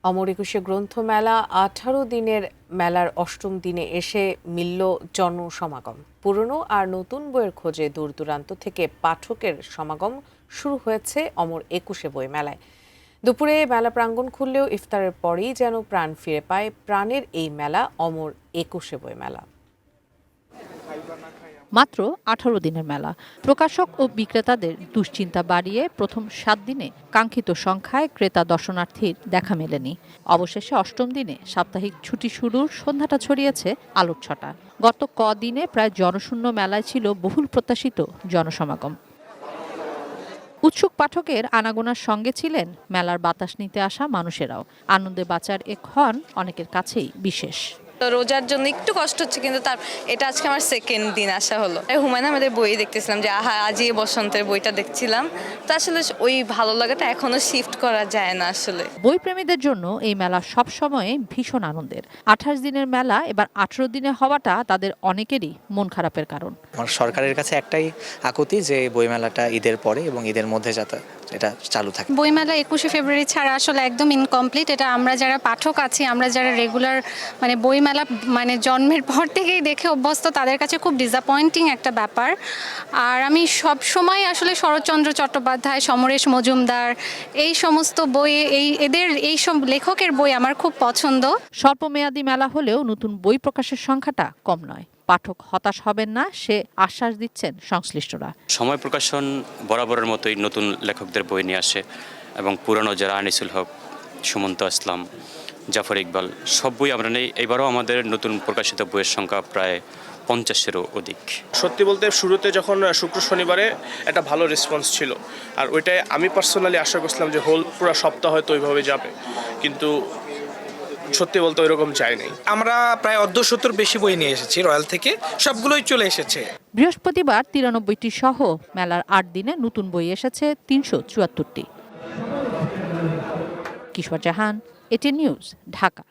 অমর একুশে গ্রন্থমেলা 18 দিনের মেলার অষ্টম দিনে এসে মিলল জনসমাগম। পুরনো আর নতুন বইয়ের খোঁজে দূর দূরান্ত থেকে পাঠকের সমাগম শুরু হয়েছে অমর একুশে বই মেলায়। দুপুরে মেলা প্রাঙ্গণ খুললেও ইফতারের পরেই যেন প্রাণ ফিরে পায় প্রাণের এই মেলা অমর একুশে বই মেলা। মাত্র 18 দিনের মেলা, প্রকাশক ও বিক্রেতাদের দুশ্চিন্তা বাড়িয়ে প্রথম 7 দিনে কাঙ্ক্ষিত সংখ্যায় ক্রেতা দর্শনার্থীর দেখা মেলেনি। অবশেষে অষ্টম দিনে সাপ্তাহিক ছুটি শুরুর সন্ধ্যাটা ছড়িয়েছে আলোর ছটা। গত কদিনে প্রায় জনশূন্য মেলায় ছিল বহুল প্রত্যাশিত জনসমাগম। উৎসুক পাঠকের আনাগোনার সঙ্গে ছিলেন মেলার বাতাস নিতে আসা মানুষেরাও। আনন্দে বাঁচার এ ক্ষণ অনেকের কাছেই বিশেষ। তো রোজার জন্য একটু কষ্ট হচ্ছে, কিন্তু এটা আজকে আমার সেকেন্ড দিন আসা হলো। হুমায়ুন আহমেদের বই দেখতেছিলাম, যে আজই বসন্তের বইটা দেখছিলাম। তো আসলে ওই ভালো লাগাটা এখনো শিফট করা যায় না আসলে। বই প্রেমীদের জন্য এই মেলা সবসময় ভীষণ আনন্দের। 28 দিনের মেলা এবার 18 দিনে হওয়াটা তাদের অনেকেরই মন খারাপের কারণ। আমার সরকারের কাছে একটাই আকুতি যে বইমেলাটা ঈদের পরে এবং ঈদের মধ্যে যাতে এটা চালু থাকে। বইমেলা 21শে ফেব্রুয়ারি ছাড়া আসলে একদম ইনকমপ্লিট। এটা আমরা যারা পাঠক আছি, আমরা যারা রেগুলার বইমেলা জন্মের পর থেকেই দেখে অভ্যস্ত, তাদের কাছে খুব ডিসঅ্যাপয়েন্টিং একটা ব্যাপার। আর আমি সব সময় আসলে শরৎচন্দ্র চট্টোপাধ্যায়, সমরেশ মজুমদার, এই সমস্ত বই, এদের এই সব লেখকের বই আমার খুব পছন্দ। স্বল্পমেয়াদী মেলা হলেও নতুন বই প্রকাশের সংখ্যাটা কম নয়। পাঠক হতাশ হবেন না, সে আশ্বাস দিচ্ছেন সংশ্লিষ্টরা। সময় প্রকাশন বরাবরের মতোই নতুন লেখকদের বই নিয়ে আসে এবং পুরানো যারা আনিসুল হক, সুমন্ত আসলাম, জাফর ইকবাল, সব বই আমরা নেই। এবারও আমাদের নতুন প্রকাশিত বইয়ের সংখ্যা প্রায় 50-এরও অধিক। সত্যি বলতে শুরুতে যখন শুক্র শনিবারে একটা ভালো রেসপন্স ছিল, আর ওইটাই আমি পার্সোনালি আশা করছিলাম যে পুরো সপ্তাহ হয়তো ওইভাবে যাবে, কিন্তু সত্যি বলতে ওইরকম যায় নাই। আমরা প্রায় 150 বেশি বই নিয়ে এসেছি রয়্যাল থেকে, সবগুলোই চলে এসেছে। বৃহস্পতিবার 93টি সহ মেলার 8 দিনে নতুন বই এসেছে 374টি। কিশোর জাহান, এটি নিউজ, ঢাকা।